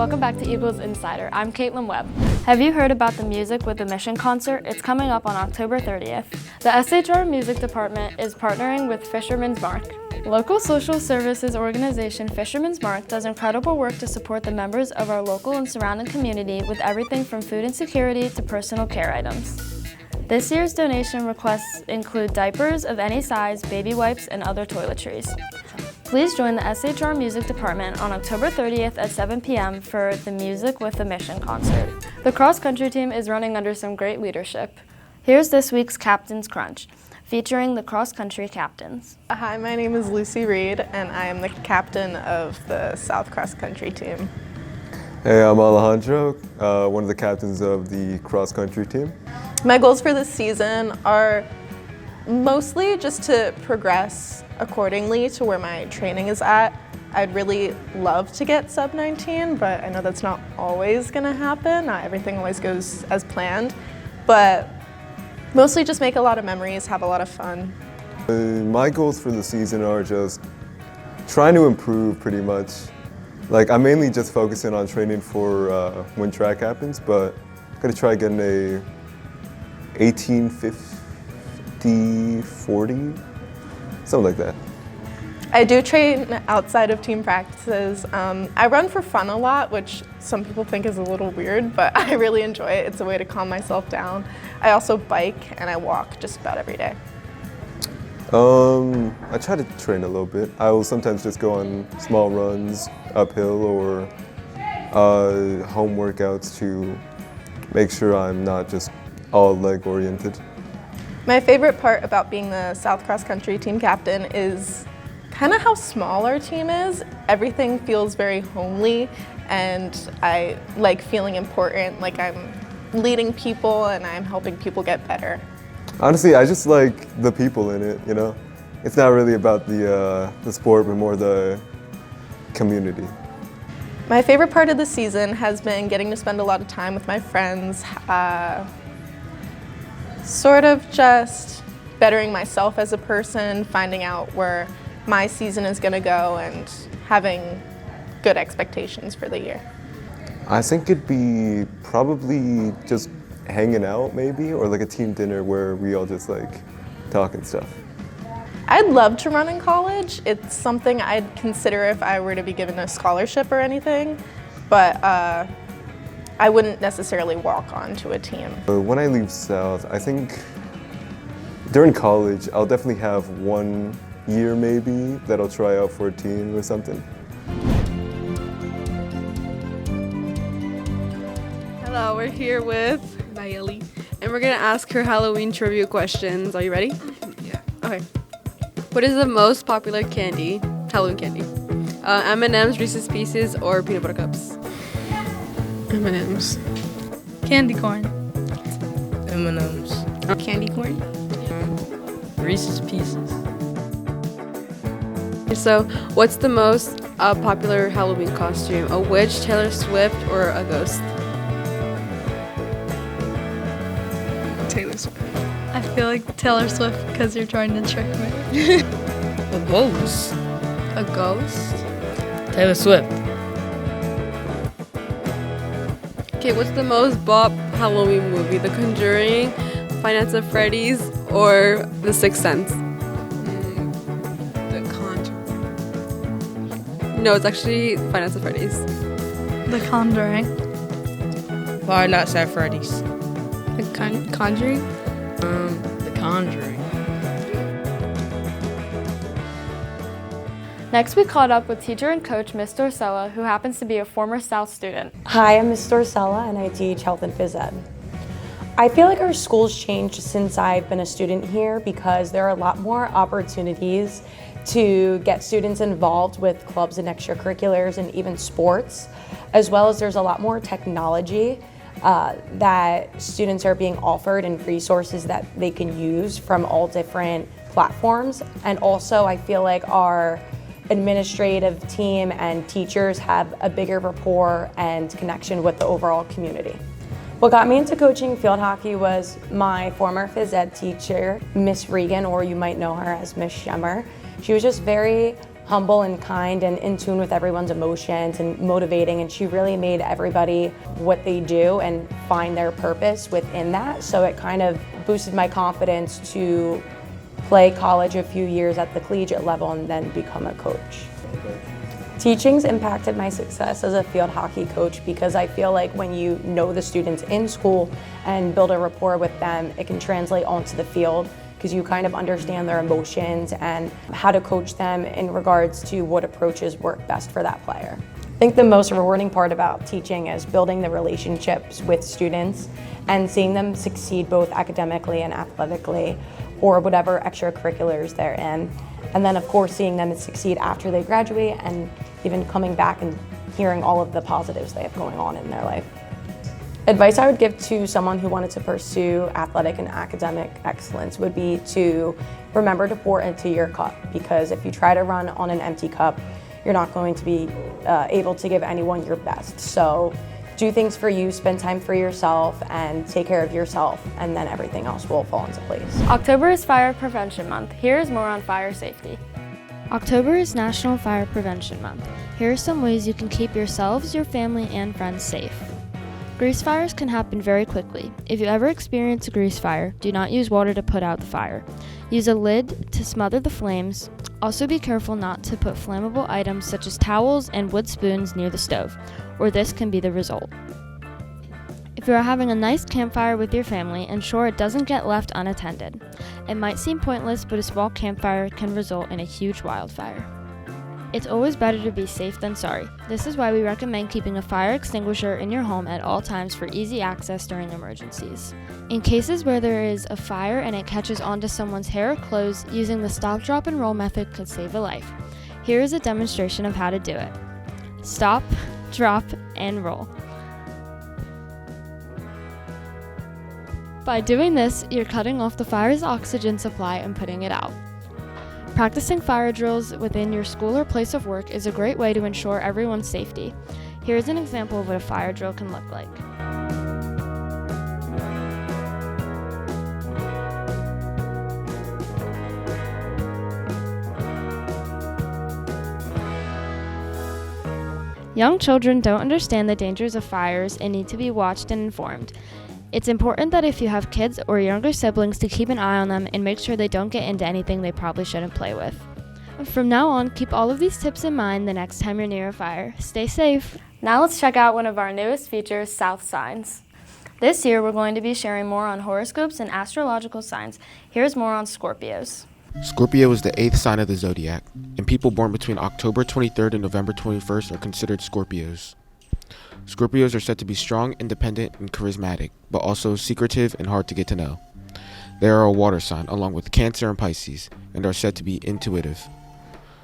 welcome back to Eagles Insider. I'm Caitlin Webb. Have you heard about the Music with a Mission concert? It's coming up on October 30th. The SHR Music Department is partnering with Fisherman's Mark. Local social services organization Fisherman's Mark does incredible work to support the members of our local and surrounding community with everything from food insecurity to personal care items. This year's donation requests include diapers of any size, baby wipes, and other toiletries. Please join the SHR Music Department on October 30th at 7 p.m. for the Music with a Mission concert. The cross-country team is running under some great leadership. Here's this week's Captain's Crunch, featuring the cross-country captains. Hi, my name is Lucy Reed, and I am the captain of the South Cross Country team. Hey, I'm Alejandro, one of the captains of the cross-country team. My goals for this season are mostly just to progress accordingly to where my training is at. I'd really love to get sub-19, but I know that's not always gonna happen. Not everything always goes as planned, but mostly just make a lot of memories, have a lot of fun. My goals for the season are just trying to improve pretty much. Like, I'm mainly just focusing on training for when track happens, but I'm gonna try getting a 1850-40, something like that. I do train outside of team practices. I run for fun a lot, which some people think is a little weird, but I really enjoy it. It's a way to calm myself down. I also bike and I walk just about every day. I try to train a little bit. I will sometimes just go on small runs uphill or home workouts to make sure I'm not just all leg oriented. My favorite part about being the South Cross Country team captain is kind of how small our team is. Everything feels very homely, and I like feeling important, like I'm leading people and I'm helping people get better. Honestly, I just like the people in it, you know? It's not really about the sport, but more the community. My favorite part of the season has been getting to spend a lot of time with my friends, sort of just bettering myself as a person, finding out where my season is going to go, and having good expectations for the year. I think it'd be probably just hanging out maybe, or like a team dinner where we all just like talk and stuff. I'd love to run in college. It's something I'd consider if I were to be given a scholarship or anything, but I wouldn't necessarily walk onto a team. When I leave South, I think during college, I'll definitely have 1 year maybe that I'll try out for a team or something. Hello, we're here with Bailey, and we're gonna ask her Halloween trivia questions. Are you ready? Yeah. Okay. What is the most popular candy, Halloween candy? M&M's, Reese's Pieces, or peanut butter cups? M&M's. Candy corn. M&M's. Candy corn. Reese's Pieces. So, what's the most popular Halloween costume? A witch, Taylor Swift, or a ghost? Taylor Swift. I feel like Taylor Swift because you're trying to trick me. A ghost. A ghost? Taylor Swift. Okay, what's the most bought Halloween movie? The Conjuring, Five Nights at Freddy's, or The Sixth Sense? The Conjuring. No, it's actually Five Nights at Freddy's. The Conjuring. Five Nights at Freddy's. The Conjuring? The Conjuring. Next, we caught up with teacher and coach Miss Storcella, who happens to be a former South student. Hi, I'm Miss Storcella, and I teach health and phys ed. I feel like our school's changed since I've been a student here because there are a lot more opportunities to get students involved with clubs and extracurriculars and even sports, as well as there's a lot more technology that students are being offered and resources that they can use from all different platforms. And also I feel like our administrative team and teachers have a bigger rapport and connection with the overall community. What got me into coaching field hockey was my former phys ed teacher, Miss Regan, or you might know her as Miss Shemmer. She was just very humble and kind and in tune with everyone's emotions and motivating, and she really made everybody what they do and find their purpose within that. So it kind of boosted my confidence to play college a few years at the collegiate level and then become a coach. Teaching's impacted my success as a field hockey coach because I feel like when you know the students in school and build a rapport with them, it can translate onto the field because you kind of understand their emotions and how to coach them in regards to what approaches work best for that player. I think the most rewarding part about teaching is building the relationships with students and seeing them succeed both academically and athletically or whatever extracurriculars they're in. And then of course seeing them succeed after they graduate and even coming back and hearing all of the positives they have going on in their life. Advice I would give to someone who wanted to pursue athletic and academic excellence would be to remember to pour into your cup, because if you try to run on an empty cup, you're not going to be able to give anyone your best. So do things for you, spend time for yourself, and take care of yourself, and then everything else will fall into place. October is Fire Prevention Month. Here is more on fire safety. October is National Fire Prevention Month. Here are some ways you can keep yourselves, your family, and friends safe. Grease fires can happen very quickly. If you ever experience a grease fire, do not use water to put out the fire. Use a lid to smother the flames. Also be careful not to put flammable items such as towels and wood spoons near the stove, or this can be the result. If you are having a nice campfire with your family, ensure it doesn't get left unattended. It might seem pointless, but a small campfire can result in a huge wildfire. It's always better to be safe than sorry. This is why we recommend keeping a fire extinguisher in your home at all times for easy access during emergencies. In cases where there is a fire and it catches onto someone's hair or clothes, using the stop, drop, and roll method could save a life. Here is a demonstration of how to do it. Stop, drop, and roll. By doing this, you're cutting off the fire's oxygen supply and putting it out. Practicing fire drills within your school or place of work is a great way to ensure everyone's safety. Here's an example of what a fire drill can look like. Young children don't understand the dangers of fires and need to be watched and informed. It's important that if you have kids or younger siblings to keep an eye on them and make sure they don't get into anything they probably shouldn't play with. From now on, keep all of these tips in mind the next time you're near a fire. Stay safe. Now let's check out one of our newest features, South Signs. This year we're going to be sharing more on horoscopes and astrological signs. Here's more on Scorpios. Scorpio is the 8th sign of the zodiac, and people born between October 23rd and November 21st are considered Scorpios. Scorpios are said to be strong, independent, and charismatic, but also secretive and hard to get to know. They are a water sign, along with Cancer and Pisces, and are said to be intuitive.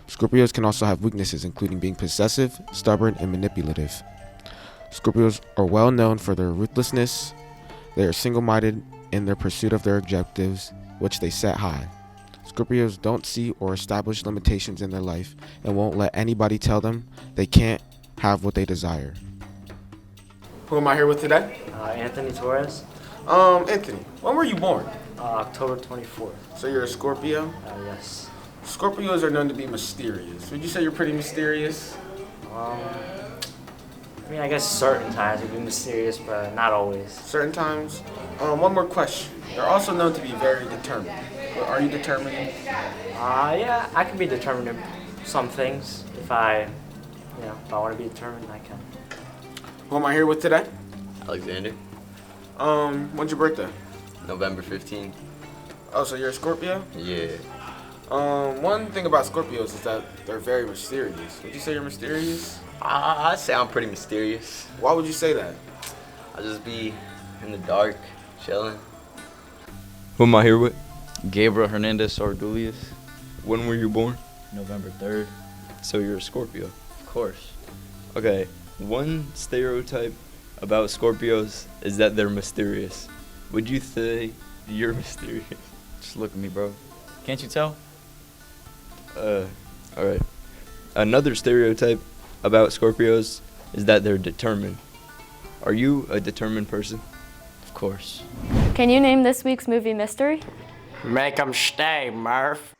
Scorpios can also have weaknesses, including being possessive, stubborn, and manipulative. Scorpios are well known for their ruthlessness. They are single-minded in their pursuit of their objectives, which they set high. Scorpios don't see or establish limitations in their life and won't let anybody tell them they can't have what they desire. Who am I here with today? Anthony Torres. Anthony, when were you born? October 24th. So you're a Scorpio? Yes. Scorpios are known to be mysterious. Would you say you're pretty mysterious? I guess certain times it can be mysterious, but not always. Certain times? One more question. They're also known to be very determined. Are you determined? Yeah, I can be determined in some things. If I want to be determined, I can. Who am I here with today? Alexander. When's your birthday? November 15th. Oh, so you're a Scorpio? Yeah. One thing about Scorpios is that they're very mysterious. Would you say you're mysterious? I say I'm pretty mysterious. Why would you say that? I just be in the dark, chilling. Who am I here with? Gabriel Hernandez Sardulius. When were you born? November 3rd. So you're a Scorpio. Of course. Okay, one stereotype about Scorpios is that they're mysterious. Would you say you're mysterious? Just look at me, bro. Can't you tell? Alright. Another stereotype about Scorpios is that they're determined. Are you a determined person? Of course. Can you name this week's movie mystery? Make 'em stay, Murph.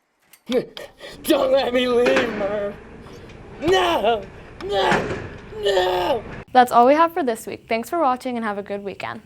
Don't let me leave, Murph. No! No! No! That's all we have for this week. Thanks for watching and have a good weekend.